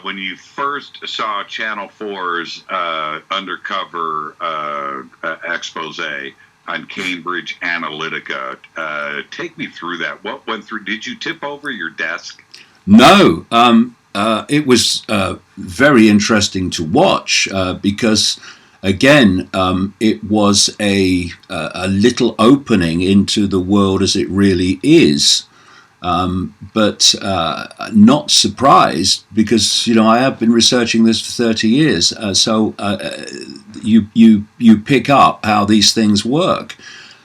when you first saw Channel 4's undercover expose on Cambridge Analytica. Take me through that. What went through? Did you tip over your desk? No, it was very interesting to watch because, again, it was a little opening into the world as it really is. But not surprised because I have been researching this for 30 years. So you pick up how these things work,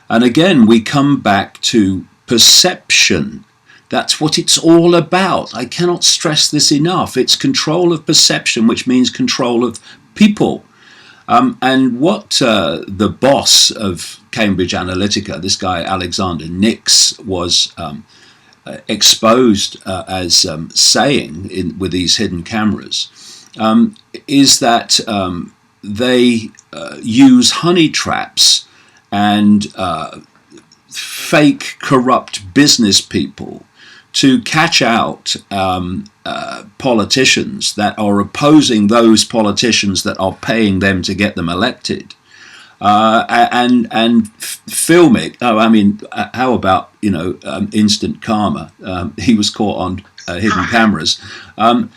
and again we come back to perception. That's what it's all about. I cannot stress this enough. It's control of perception, which means control of people. And what the boss of Cambridge Analytica, this guy Alexander Nix, was exposed as saying with these hidden cameras is that they use honey traps and fake corrupt business people to catch out politicians that are opposing those politicians that are paying them to get them elected. And film it. Oh, I mean, how about instant karma? He was caught on hidden cameras, and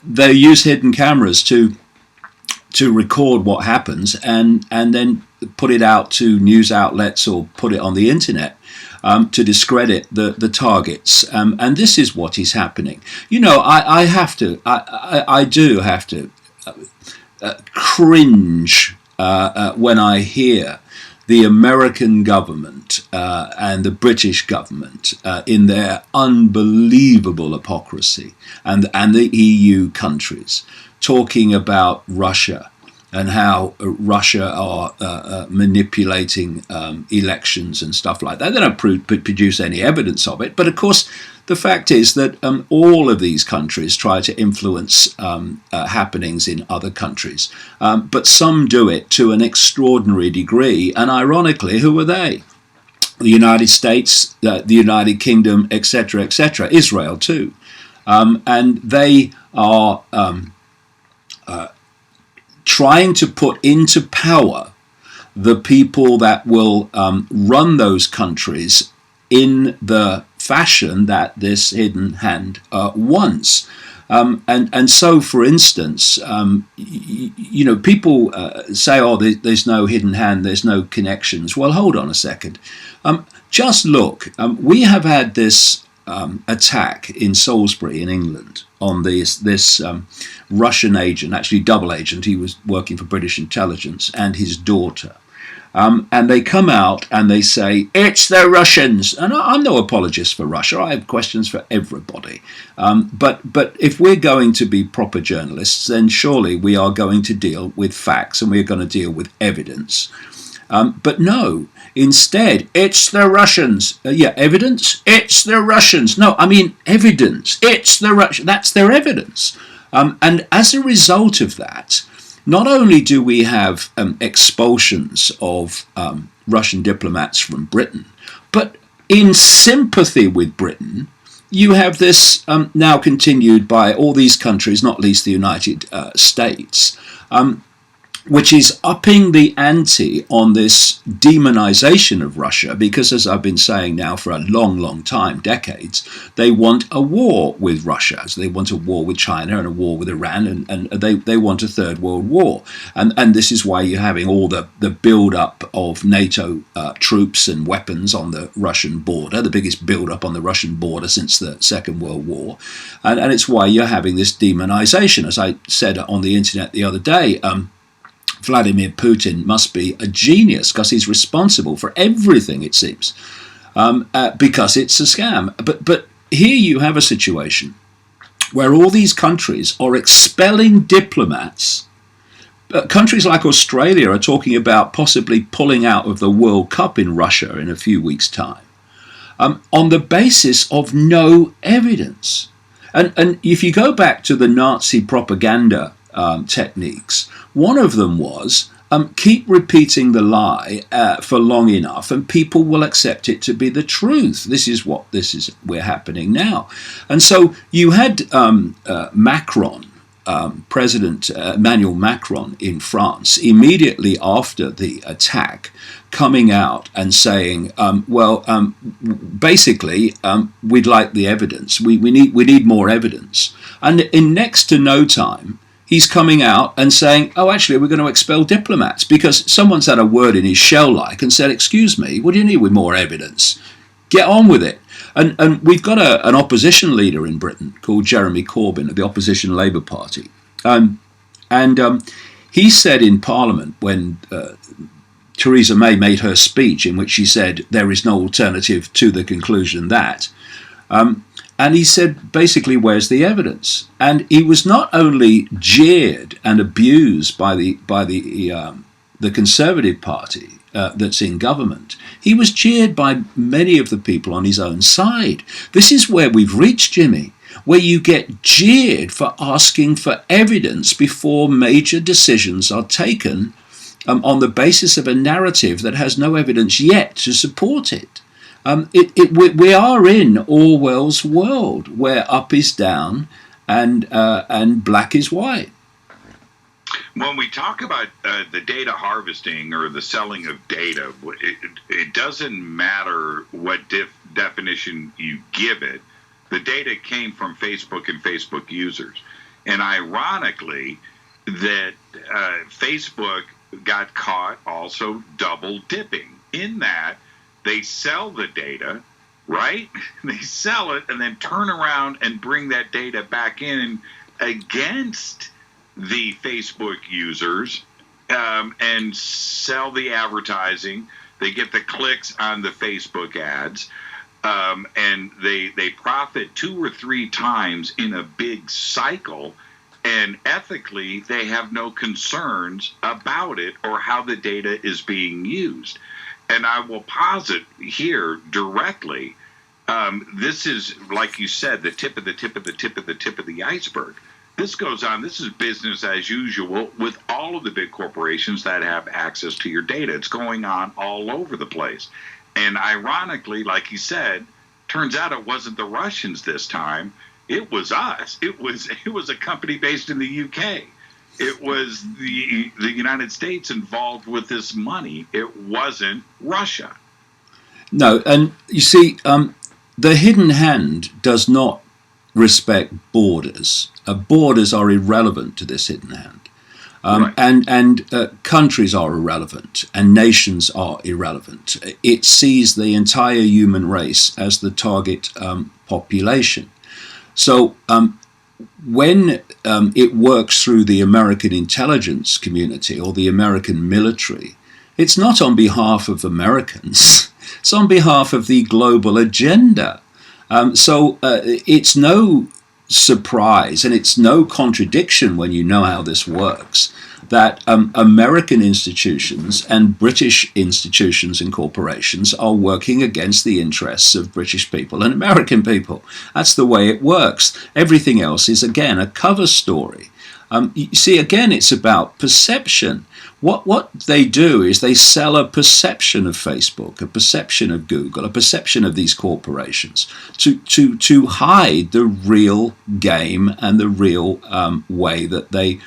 they use hidden cameras to record what happens, and then put it out to news outlets or put it on the internet to discredit the targets. And this is what is happening. I do have to cringe when I hear the American government and the British government in their unbelievable hypocrisy, and the EU countries talking about Russia and how Russia are manipulating elections and stuff like that. They don't produce any evidence of it. But of course, the fact is that all of these countries try to influence happenings in other countries. But some do it to an extraordinary degree. And ironically, who are they? The United States, the United Kingdom, etc., etc., Israel too. And they are trying to put into power the people that will run those countries in the fashion that this hidden hand wants. And so, for instance, people say, oh, there's no hidden hand, there's no connections. Well, hold on a second. Just look. We have had this attack in Salisbury in England on this Russian agent, actually double agent. He was working for British intelligence, and his daughter. And they come out and they say, it's the Russians. And I'm no apologist for Russia. I have questions for everybody. But if we're going to be proper journalists, then surely we are going to deal with facts and we're going to deal with evidence. But no, instead, it's the Russians. Evidence? It's the Russians. No, I mean evidence. It's the Russians. That's their evidence. And as a result of that, not only do we have expulsions of Russian diplomats from Britain, but in sympathy with Britain, you have this now continued by all these countries, not least the United States, which is upping the ante on this demonization of Russia, because as I've been saying now for a long, long time, decades, they want a war with Russia. So they want a war with China and a war with Iran, and they want a third world war. And this is why you're having all the build-up of NATO troops and weapons on the Russian border, the biggest build-up on the Russian border since the Second World War. And it's why you're having this demonization. As I said on the internet the other day, Vladimir Putin must be a genius because he's responsible for everything, it seems, because it's a scam. But here you have a situation where all these countries are expelling diplomats. Countries like Australia are talking about possibly pulling out of the World Cup in Russia in a few weeks' time on the basis of no evidence. And if you go back to the Nazi propaganda techniques, one of them was keep repeating the lie for long enough, and people will accept it to be the truth. This is we're happening now. And so you had Macron, President Emmanuel Macron in France, immediately after the attack, coming out and saying, basically, we'd like the evidence. We need more evidence. And in next to no time, he's coming out and saying, oh, actually, we're going to expel diplomats because someone's had a word in his shell-like and said, excuse me, what do you need with more evidence? Get on with it. And we've got an opposition leader in Britain called Jeremy Corbyn of the opposition Labour Party. He said in Parliament when Theresa May made her speech in which she said there is no alternative to the conclusion that, and he said, basically, where's the evidence? And he was not only jeered and abused by the Conservative Party that's in government, he was jeered by many of the people on his own side. This is where we've reached, Jimmy, where you get jeered for asking for evidence before major decisions are taken on the basis of a narrative that has no evidence yet to support it. We are in Orwell's world where up is down and black is white. When we talk about the data harvesting or the selling of data, it doesn't matter what definition you give it. The data came from Facebook and Facebook users. And ironically, that Facebook got caught also double dipping in that they sell the data, right? They sell it and then turn around and bring that data back in against the Facebook users and sell the advertising. They get the clicks on the Facebook ads, and they profit 2 or 3 times in a big cycle. And ethically, they have no concerns about it or how the data is being used. And I will posit here directly, this is, like you said, the tip of the tip of the tip of the tip of the iceberg. This goes on. This is business as usual with all of the big corporations that have access to your data. It's going on all over the place. And ironically, like you said, turns out it wasn't the Russians this time. It was us. It was a company based in the UK. It was the United States involved with this money. It wasn't Russia. No, and you see, the hidden hand does not respect borders. Borders are irrelevant to this hidden hand. Right. And countries are irrelevant and nations are irrelevant. It sees the entire human race as the target population. So when it works through the American intelligence community or the American military, it's not on behalf of Americans. It's on behalf of the global agenda. So it's no surprise and it's no contradiction when you know how this works that American institutions and British institutions and corporations are working against the interests of British people and American people. That's the way it works. Everything else is, again, a cover story. You see, again, it's about perception. What they do is they sell a perception of Facebook, a perception of Google, a perception of these corporations to hide the real game and the real way that they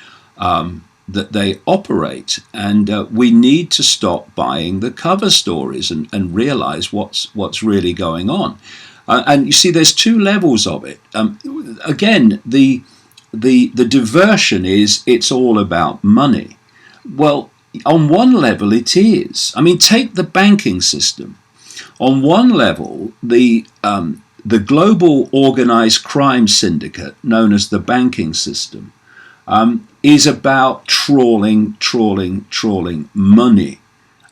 operate. And we need to stop buying the cover stories and realize what's really going on. And you see, there's 2 levels of it. Again, the diversion is it's all about money. Well, on one level it is. I mean, take the banking system. On one level, the global organized crime syndicate known as the banking system is about trawling money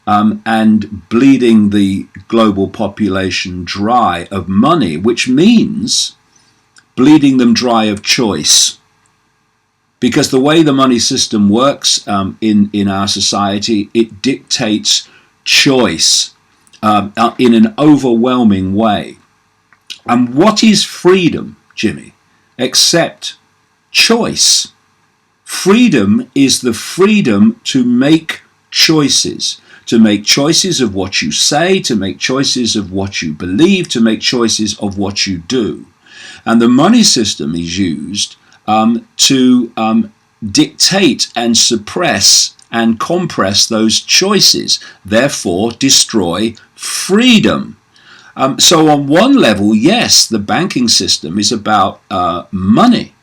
and bleeding the global population dry of money, which means bleeding them dry of choice. Because the way the money system works in our society, it dictates choice in an overwhelming way. And what is freedom, Jimmy, except choice? Freedom is the freedom to make choices. To make choices of what you say, to make choices of what you believe, to make choices of what you do. And the money system is used to dictate and suppress and compress those choices, therefore destroy freedom. So on one level, yes, the banking system is about money,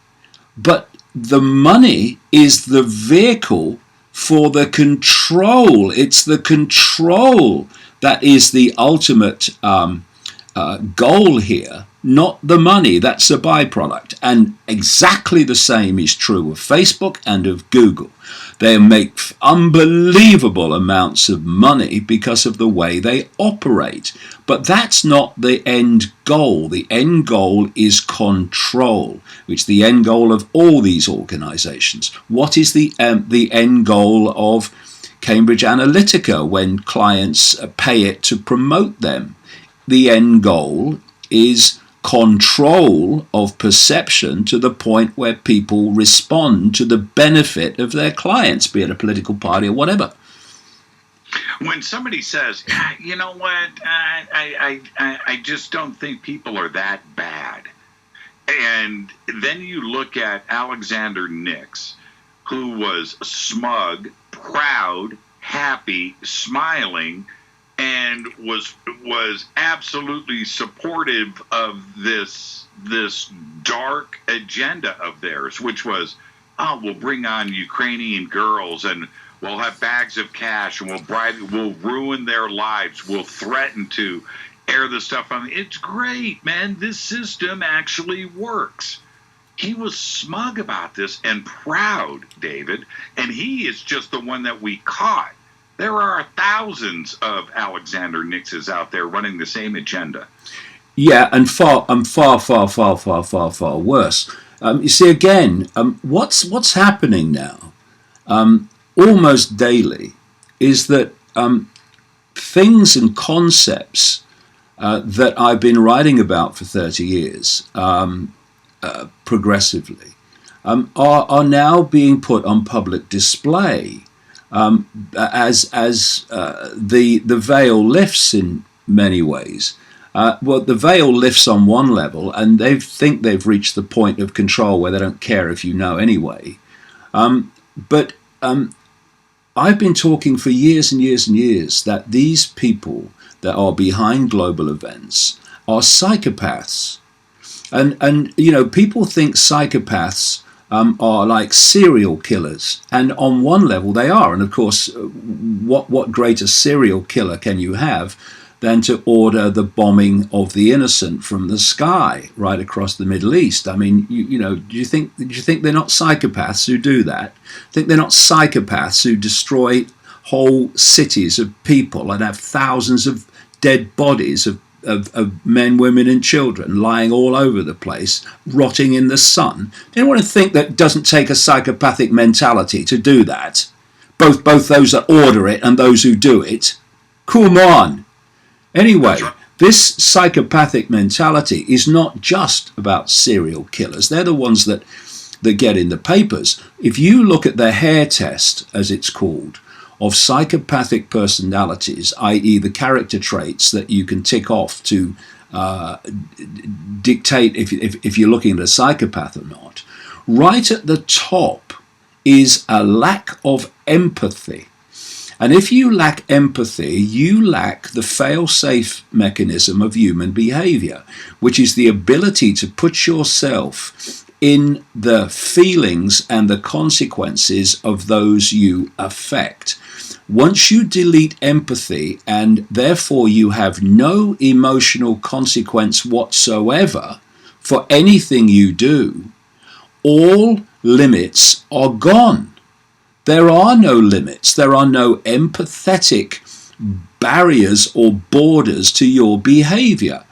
but the money is the vehicle for the control. It's the control that is the ultimate goal here, not the money. That's a byproduct. And exactly the same is true of Facebook and of Google. They make unbelievable amounts of money because of the way they operate. But that's not the end goal. The end goal is control, which is the end goal of all these organizations. What is the end goal of Cambridge Analytica when clients pay it to promote them? The end goal is control of perception to the point where people respond to the benefit of their clients, be it a political party or whatever. When somebody says, you know what, I just don't think people are that bad. And then you look at Alexander Nix, who was smug, proud, happy, smiling, and was absolutely supportive of this dark agenda of theirs, which was, we'll bring on Ukrainian girls and we'll have bags of cash and we'll ruin their lives. We'll threaten to air the stuff on. It's great, man. This system actually works. He was smug about this and proud, David, and he is just the one that we caught. There are thousands of Alexander Nixes out there running the same agenda. Yeah, and far worse. You see, again, what's happening now, almost daily, is that things and concepts that I've been writing about for 30 years, progressively, are now being put on public display. As the veil lifts in many ways. Well, the veil lifts on one level, and they think they've reached the point of control where they don't care if you know anyway. But I've been talking for years and years and years that these people that are behind global events are psychopaths. And you know, people think psychopaths are like serial killers, and on one level they are. And of course, what greater serial killer can you have than to order the bombing of the innocent from the sky right across the Middle East? I mean, you know, do you think they're not psychopaths who do that? Think they're not psychopaths who destroy whole cities of people and have thousands of dead bodies of men, women, and children lying all over the place, rotting in the sun? Do you want to think that it doesn't take a psychopathic mentality to do that? Both those that order it and those who do it. Come on. Anyway, this psychopathic mentality is not just about serial killers. They're the ones that get in the papers. If you look at the hair test, as it's called, of psychopathic personalities, i.e. the character traits that you can tick off to dictate if you're looking at a psychopath or not, right at the top is a lack of empathy. And if you lack empathy, you lack the fail-safe mechanism of human behavior, which is the ability to put yourself in the feelings and the consequences of those you affect. Once you delete empathy, and therefore you have no emotional consequence whatsoever for anything you do, all limits are gone. There are no limits. There are no empathetic barriers or borders to your behavior.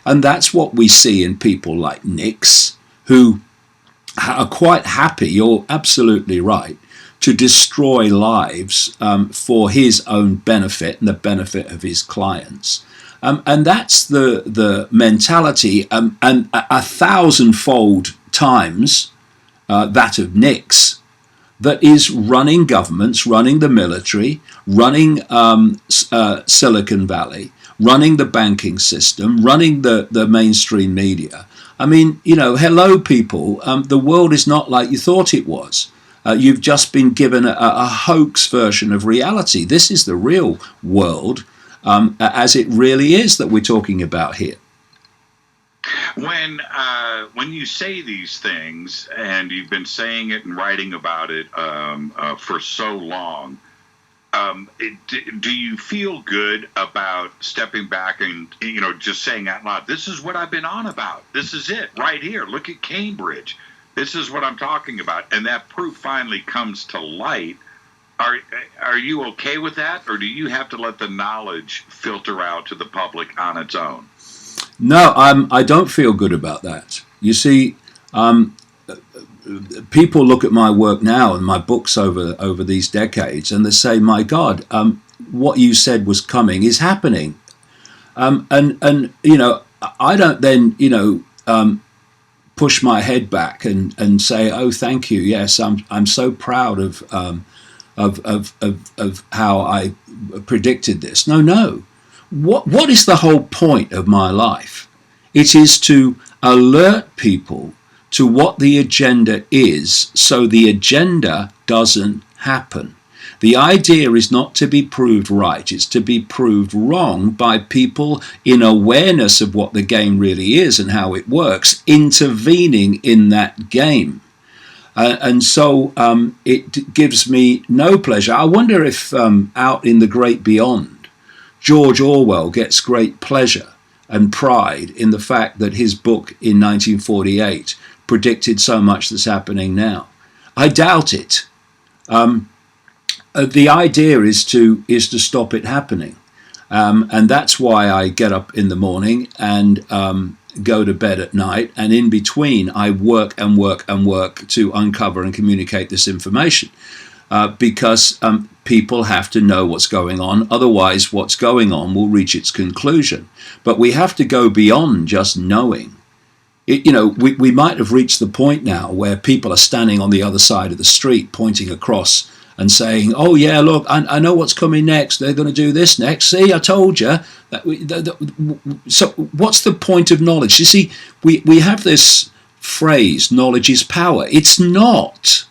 And that's what we see in people like Nix, who are quite happy, you're absolutely right, to destroy lives for his own benefit and the benefit of his clients. And that's the mentality, and a thousandfold times that of Nix, that is running governments, running the military, running Silicon Valley, running the banking system, running the mainstream media. I mean, hello, people. The world is not like you thought it was. You've just been given a hoax version of reality. This is the real world as it really is that we're talking about here. When you say these things, and you've been saying it and writing about it for so long, do you feel good about stepping back and just saying out loud, "This is what I've been on about. This is it right here. Look at Cambridge. This is what I'm talking about," and that proof finally comes to light? Are you okay with that, or do you have to let the knowledge filter out to the public on its own? No, I don't feel good about that. You see, people look at my work now and my books over these decades, and they say, "My God, what you said was coming is happening," and I don't then push my head back and say, "Oh, thank you. Yes, I'm so proud of how I predicted this." No. What is the whole point of my life? It is to alert people to what the agenda is, so the agenda doesn't happen. The idea is not to be proved right, it's to be proved wrong by people in awareness of what the game really is and how it works, intervening in that game. And so it gives me no pleasure. I wonder if out in the great beyond, George Orwell gets great pleasure and pride in the fact that his book in 1948 predicted so much that's happening now. I doubt it. The idea is to stop it happening, and that's why I get up in the morning and go to bed at night, and in between I work to uncover and communicate this information, because people have to know what's going on. Otherwise, what's going on will reach its conclusion. But we have to go beyond just knowing. We might have reached the point now where people are standing on the other side of the street pointing across and saying, "Oh yeah, look, I know what's coming next. They're going to do this next. See, I told you." So what's the point of knowledge? You see, we have this phrase, knowledge is power. It's not.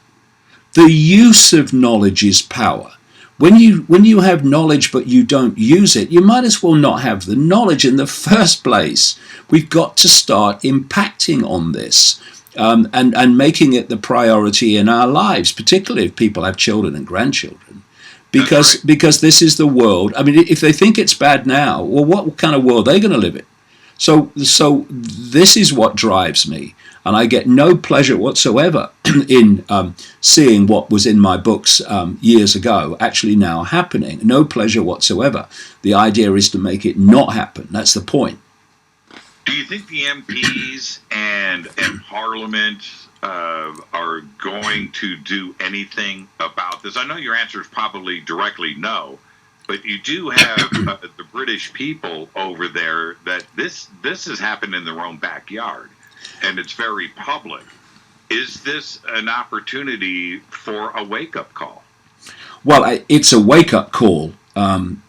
The use of knowledge is power. When you have knowledge but you don't use it, you might as well not have the knowledge in the first place. We've got to start impacting on this and making it the priority in our lives, particularly if people have children and grandchildren, because this is the world. I mean, if they think it's bad now, well, what kind of world are they going to live in? So this is what drives me. And I get no pleasure whatsoever in seeing what was in my books years ago actually now happening. No pleasure whatsoever. The idea is to make it not happen. That's the point. Do you think the MPs and Parliament are going to do anything about this? I know your answer is probably directly no, but you do have the British people over there that this has happened in their own backyard. And it's very public. Is this an opportunity for a wake-up call? Well, it's a wake-up call, and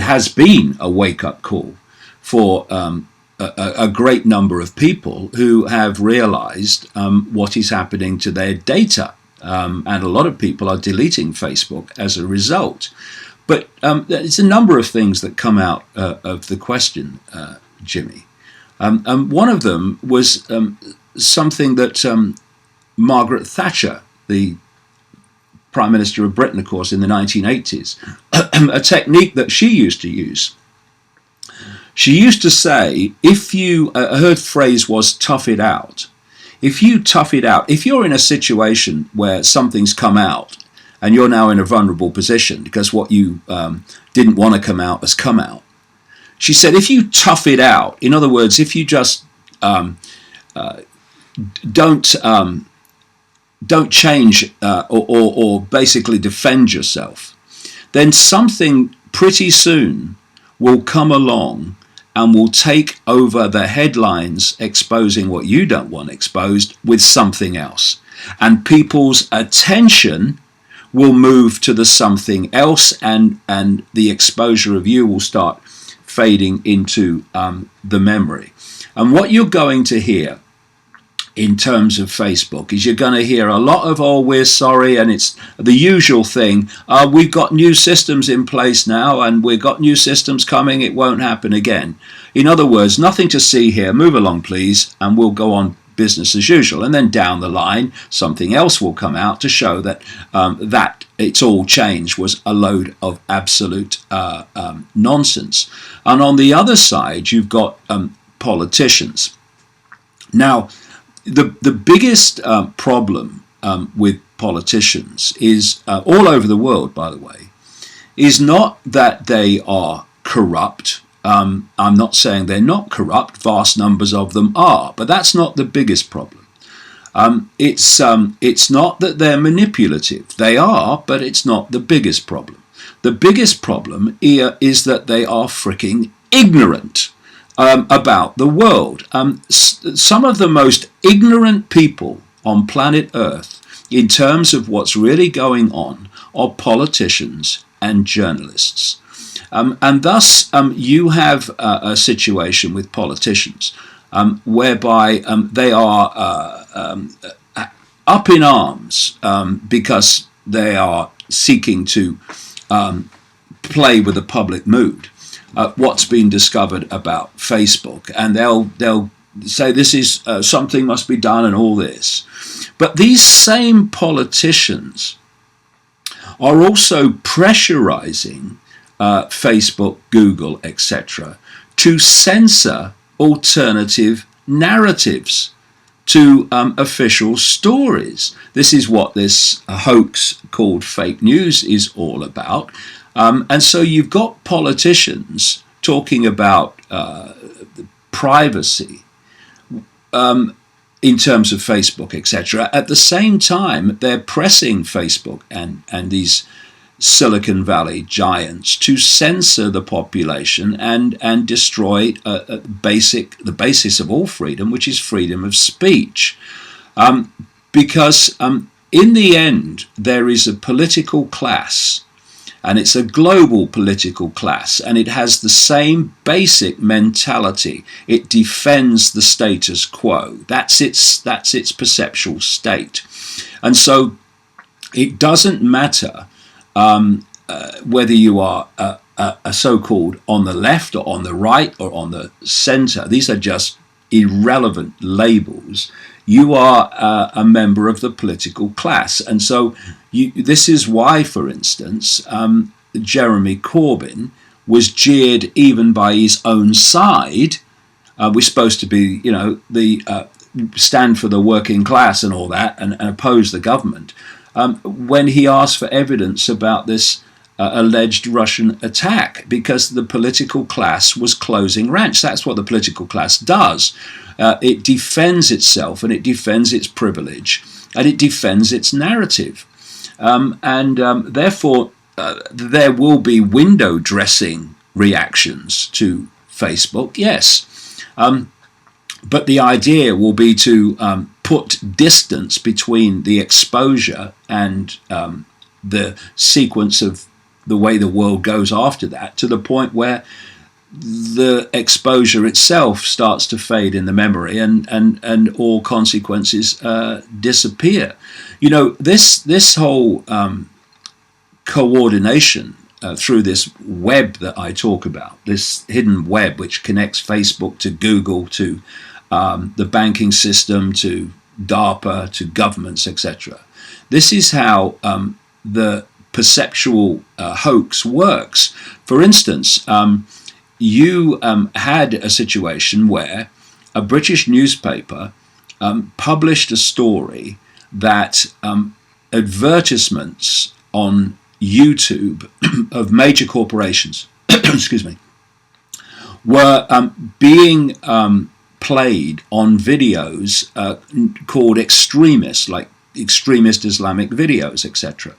has been a wake-up call for a great number of people who have realized what is happening to their data. And a lot of people are deleting Facebook as a result. But there's a number of things that come out of the question, Jimmy. One of them was something that Margaret Thatcher, the Prime Minister of Britain, of course, in the 1980s, a technique that she used to use. She used to say, her phrase was tough it out. If you tough it out, if you're in a situation where something's come out and you're now in a vulnerable position because what you didn't want to come out has come out, she said, if you tough it out, in other words, if you just don't change or basically defend yourself, then something pretty soon will come along and will take over the headlines exposing what you don't want exposed with something else. and people's attention will move to the something else, and the exposure of you will start fading into the memory. And what you're going to hear in terms of Facebook is you're going to hear a lot of, oh, we're sorry, and it's the usual thing. We've got new systems in place now, and we've got new systems coming. It won't happen again. In other words, nothing to see here. Move along, please, and we'll go on business as usual. And then down the line, something else will come out to show that that it's all changed was a load of absolute nonsense. And on the other side, you've got politicians. Now, the biggest problem with politicians is, all over the world, by the way, is not that they are corrupt. I'm not saying they're not corrupt. Vast numbers of them are, but that's not the biggest problem. It's not that they're manipulative. They are, but it's not the biggest problem. The biggest problem here is that they are freaking ignorant about the world. Some of the most ignorant people on planet Earth in terms of what's really going on are politicians and journalists. And thus you have a situation with politicians whereby they are up in arms because they are seeking to play with the public mood. What's been discovered about Facebook, and they'll say this is something must be done and all this. But these same politicians are also pressurizing Facebook, Google, etc., to censor alternative narratives to official stories. This is what this hoax called fake news is all about. And so you've got politicians talking about privacy in terms of Facebook, etc. At the same time, they're pressing Facebook and these Silicon Valley giants to censor the population and destroy the basis of all freedom, which is freedom of speech. Because in the end, there is a political class, and it's a global political class, and it has the same basic mentality. It defends the status quo. That's its perceptual state. And so it doesn't matter whether you are a so-called on the left or on the right or on the center. These are just irrelevant labels. You are a member of the political class. And so this is why, for instance, Jeremy Corbyn was jeered even by his own side. We're supposed to be, the stand for the working class and all that, and oppose the government. When he asked for evidence about this alleged Russian attack, because the political class was closing ranks. That's what the political class does. It defends itself, and it defends its privilege, and it defends its narrative. Therefore, there will be window dressing reactions to Facebook, yes. But the idea will be to put distance between the exposure and the sequence of the way the world goes after that, to the point where the exposure itself starts to fade in the memory, and all consequences disappear. This whole coordination through this web that I talk about, this hidden web which connects Facebook to Google, to the banking system, to DARPA, to governments, etc. This is how the perceptual hoax works. For instance, you had a situation where a British newspaper published a story that advertisements on YouTube of major corporations excuse me, were being played on videos called extremists, like extremist Islamic videos, etc.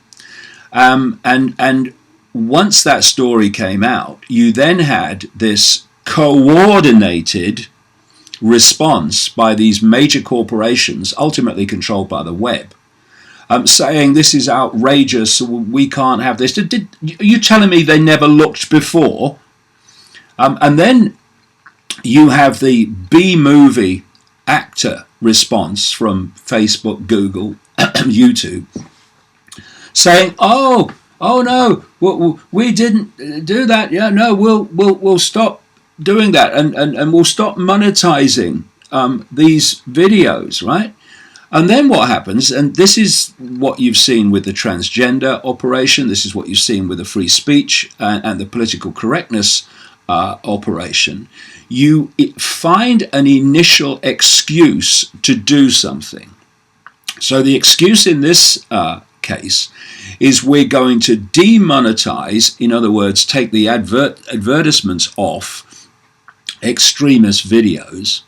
And once that story came out, you then had this coordinated response by these major corporations, ultimately controlled by the web, saying this is outrageous, we can't have this. Are you telling me they never looked before? And then you have the B-movie actor response from Facebook, Google, YouTube, saying, "Oh no, we didn't do that. Yeah, no, we'll stop doing that, and we'll stop monetizing these videos, right?" And then what happens, and this is what you've seen with the transgender operation, this is what you've seen with the free speech and the political correctness operation, you find an initial excuse to do something. So the excuse in this case is we're going to demonetize, in other words, take the advertisements off extremist videos,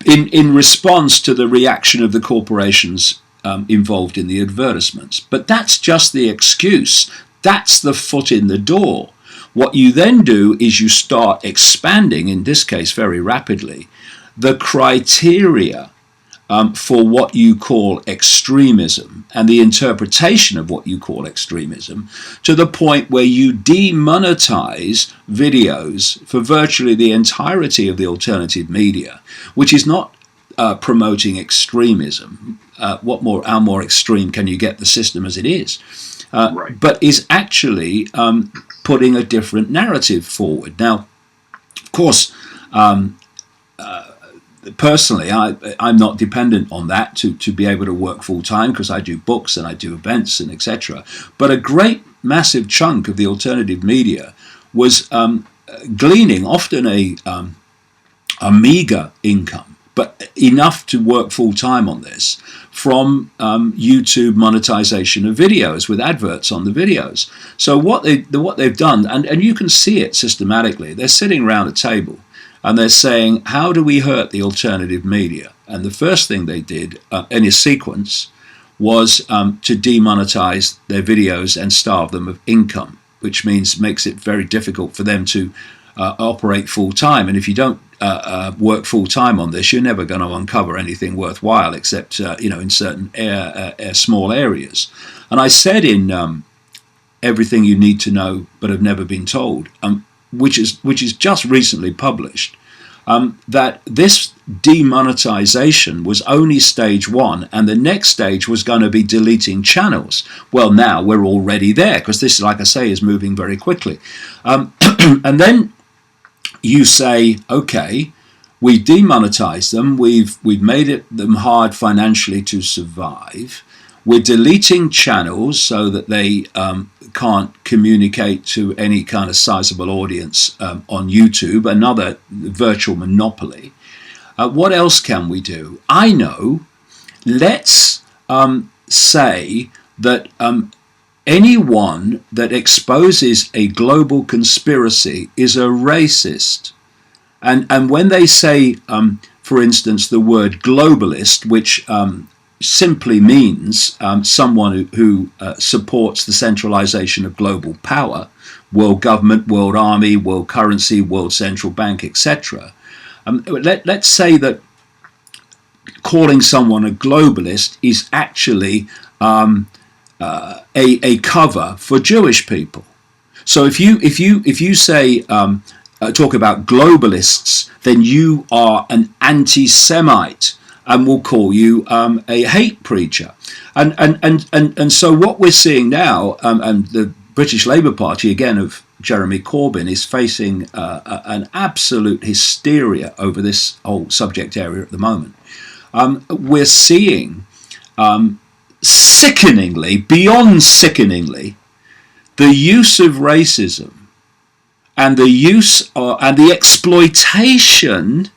in response to the reaction of the corporations involved in the advertisements. But that's just the excuse. That's the foot in the door. What you then do is you start expanding, in this case very rapidly, the criteria for what you call extremism and the interpretation of what you call extremism, to the point where you demonetize videos for virtually the entirety of the alternative media, which is not promoting extremism. How more extreme can you get the system as it is? Right. But is actually putting a different narrative forward. Now, of course, personally, I'm not dependent on that to be able to work full time, because I do books and I do events and etc. But a great massive chunk of the alternative media was gleaning often a meager income, but enough to work full time on this, from YouTube monetization of videos with adverts on the videos. So what they've done, and you can see it systematically, they're sitting around a table and they're saying, how do we hurt the alternative media? And the first thing they did in a sequence was to demonetize their videos and starve them of income, which makes it very difficult for them to operate full time. And if you don't work full time on this, you're never going to uncover anything worthwhile, except in certain small areas. And I said in Everything You Need to Know But Have Never Been Told, which is just recently published, that this demonetization was only stage one, and the next stage was going to be deleting channels. Well, now we're already there, because this, like I say, is moving very quickly. And then you say, okay, we demonetize them, we've made them hard financially to survive, we're deleting channels so that they can't communicate to any kind of sizable audience on YouTube, another virtual monopoly. What else can we do? I know, let's say that anyone that exposes a global conspiracy is a racist. And when they say, for instance, the word globalist, which simply means someone who supports the centralization of global power, world government, world army, world currency, world central bank, etc. Let's say that calling someone a globalist is actually a cover for Jewish people. So if you say talk about globalists, then you are an anti-Semite, and will call you a hate preacher. And so what we're seeing now, and the British Labour Party, again, of Jeremy Corbyn, is facing an absolute hysteria over this whole subject area at the moment. We're seeing, sickeningly, beyond sickeningly, the use of racism and the use and the exploitation.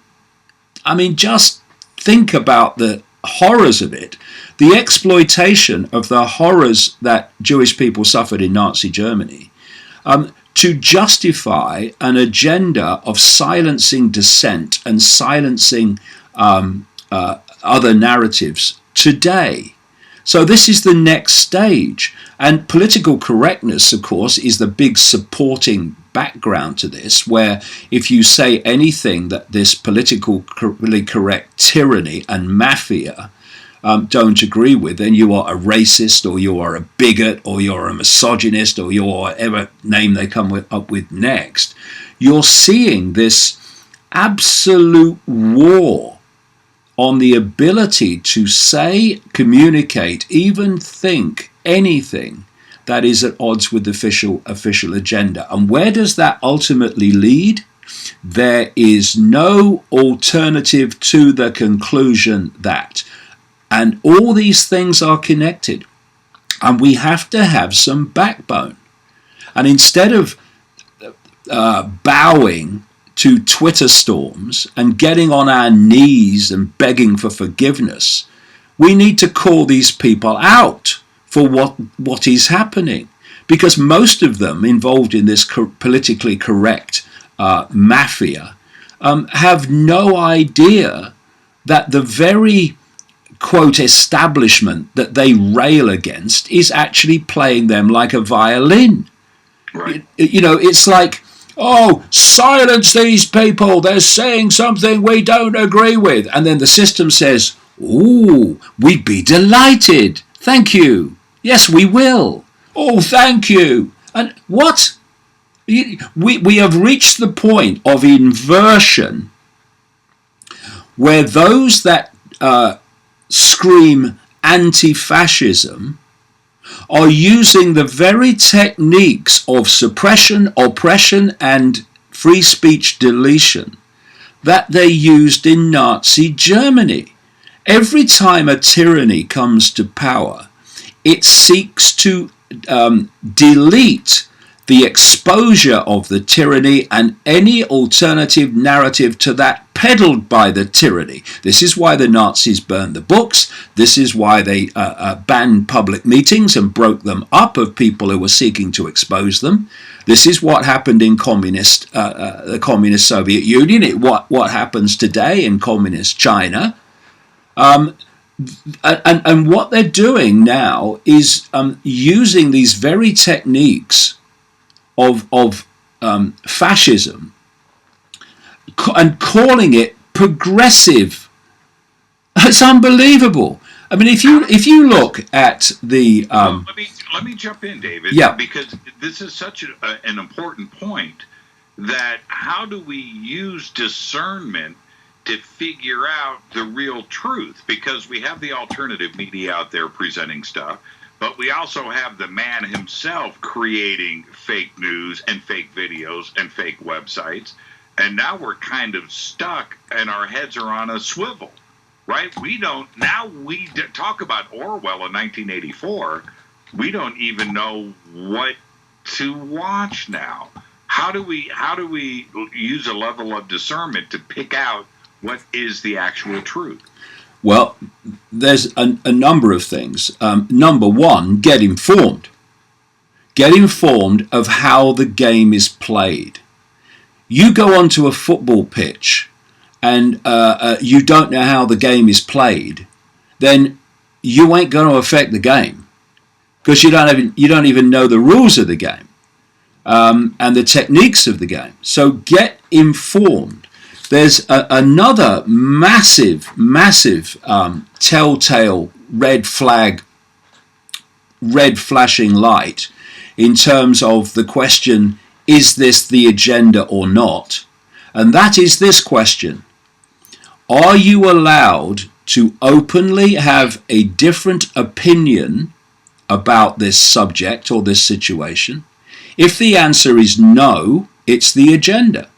I mean, just think about the horrors of it. The exploitation of the horrors that Jewish people suffered in Nazi Germany to justify an agenda of silencing dissent and silencing other narratives today. So this is the next stage. And political correctness, of course, is the big supporting background to this, where if you say anything that this politically correct tyranny and mafia don't agree with, then you are a racist, or you are a bigot, or you're a misogynist, or you're whatever name they come up with next. You're seeing this absolute war on the ability to say, communicate, even think anything that is at odds with the official agenda. And where does that ultimately lead? There is no alternative to the conclusion that. And all these things are connected. And we have to have some backbone. And instead of bowing to Twitter storms and getting on our knees and begging for forgiveness, we need to call these people out for what is happening. Because most of them involved in this politically correct mafia have no idea that the very, quote, establishment that they rail against is actually playing them like a violin. Right. You know, it's like, oh, silence these people, they're saying something we don't agree with. And then the system says, ooh, we'd be delighted. Thank you. Yes, we will. Oh, thank you. And what? We have reached the point of inversion where those that scream anti-fascism are using the very techniques of suppression, oppression, and free speech deletion that they used in Nazi Germany. Every time a tyranny comes to power, it seeks to delete the exposure of the tyranny and any alternative narrative to that peddled by the tyranny. This is why the Nazis burned the books. This is why they banned public meetings and broke them up of people who were seeking to expose them. This is what happened in the communist Soviet Union. What happens today in communist China. And what they're doing now is using these very techniques of fascism and calling it progressive. It's unbelievable. I mean, if you look at the let me jump in, David. Yeah. Because this is such an important point. That how do we use discernment to figure out the real truth? Because we have the alternative media out there presenting stuff, but we also have the man himself creating fake news and fake videos and fake websites. And now we're kind of stuck and our heads are on a swivel, right? We talk about Orwell in 1984. We don't even know what to watch now. How do we use a level of discernment to pick out what is the actual truth? Well, there's a number of things. Number one, get informed. Get informed of how the game is played. You go onto a football pitch and you don't know how the game is played, then you ain't going to affect the game because you don't even know the rules of the game and the techniques of the game. So get informed. There's another massive telltale red flashing light in terms of the question, is this the agenda or not? And that is this question. Are you allowed to openly have a different opinion about this subject or this situation? If the answer is no, it's the agenda.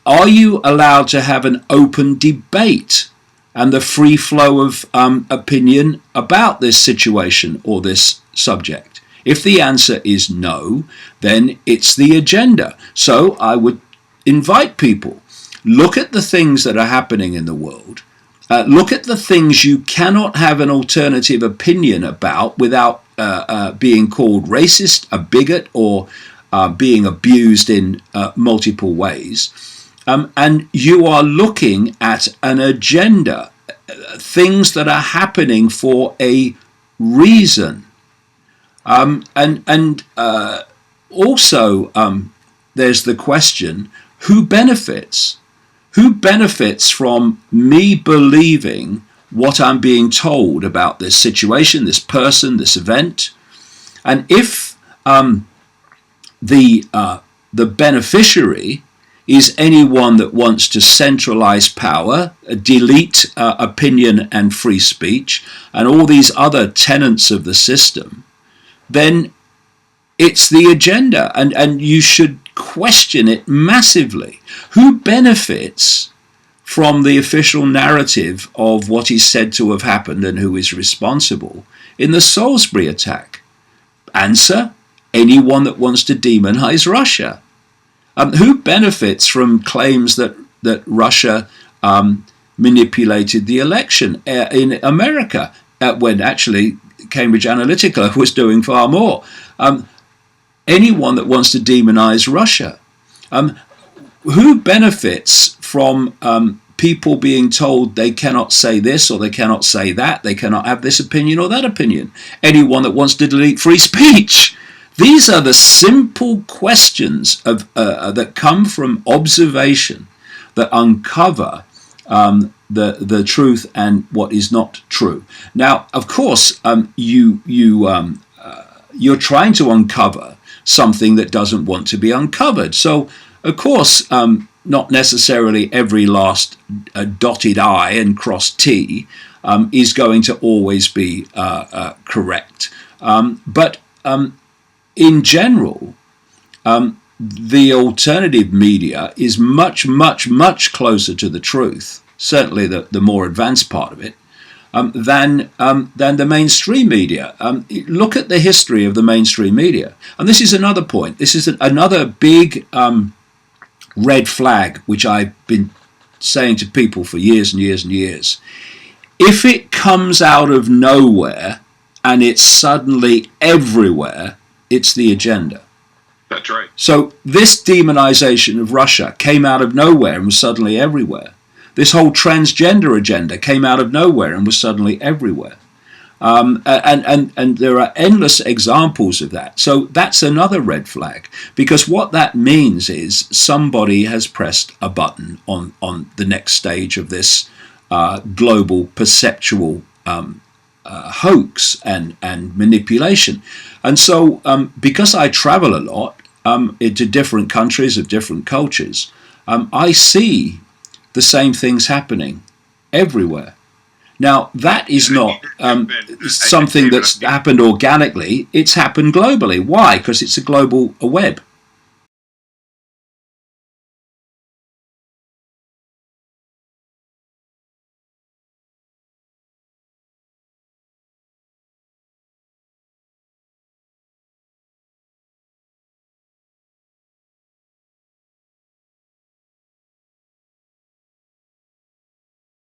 Are you allowed to have an open debate and the free flow of opinion about this situation or this subject? If the answer is no, then it's the agenda. So I would invite people, look at the things that are happening in the world. Look at the things you cannot have an alternative opinion about without being called racist, a bigot, or being abused in multiple ways. And you are looking at an agenda. things that are happening for a reason. And also, there's the question, who benefits? Who benefits from me believing what I'm being told about this situation, this person, this event? And if the beneficiary is anyone that wants to centralize power, delete opinion and free speech, and all these other tenets of the system, then it's the agenda, and you should question it massively. Who benefits from the official narrative of what is said to have happened and who is responsible in the Salisbury attack? Answer: anyone that wants to demonize Russia. Who benefits from claims that Russia manipulated the election in America, when actually Cambridge Analytica was doing far more? Anyone that wants to demonize Russia. Who benefits from people being told they cannot say this or they cannot say that, they cannot have this opinion or that opinion? Anyone that wants to delete free speech. These are the simple questions that come from observation that uncover the truth and what is not true. Now, of course, you're trying to uncover something that doesn't want to be uncovered. So, of course, not necessarily every last dotted I and crossed T is going to always be correct. But in general, the alternative media is much, much, much closer to the truth, certainly the more advanced part of it, than the mainstream media. Look at the history of the mainstream media. And this is another point. This is another big red flag, which I've been saying to people for years and years and years. If it comes out of nowhere and it's suddenly everywhere, it's the agenda. That's right. So this demonization of Russia came out of nowhere and was suddenly everywhere. This whole transgender agenda came out of nowhere and was suddenly everywhere. And there are endless examples of that. So that's another red flag, because what that means is somebody has pressed a button on the next stage of this global perceptual hoax and manipulation. And so because I travel a lot into different countries of different cultures, I see the same things happening everywhere. Now, that is not something that's happened organically. It's happened globally. Why? Because it's a global web.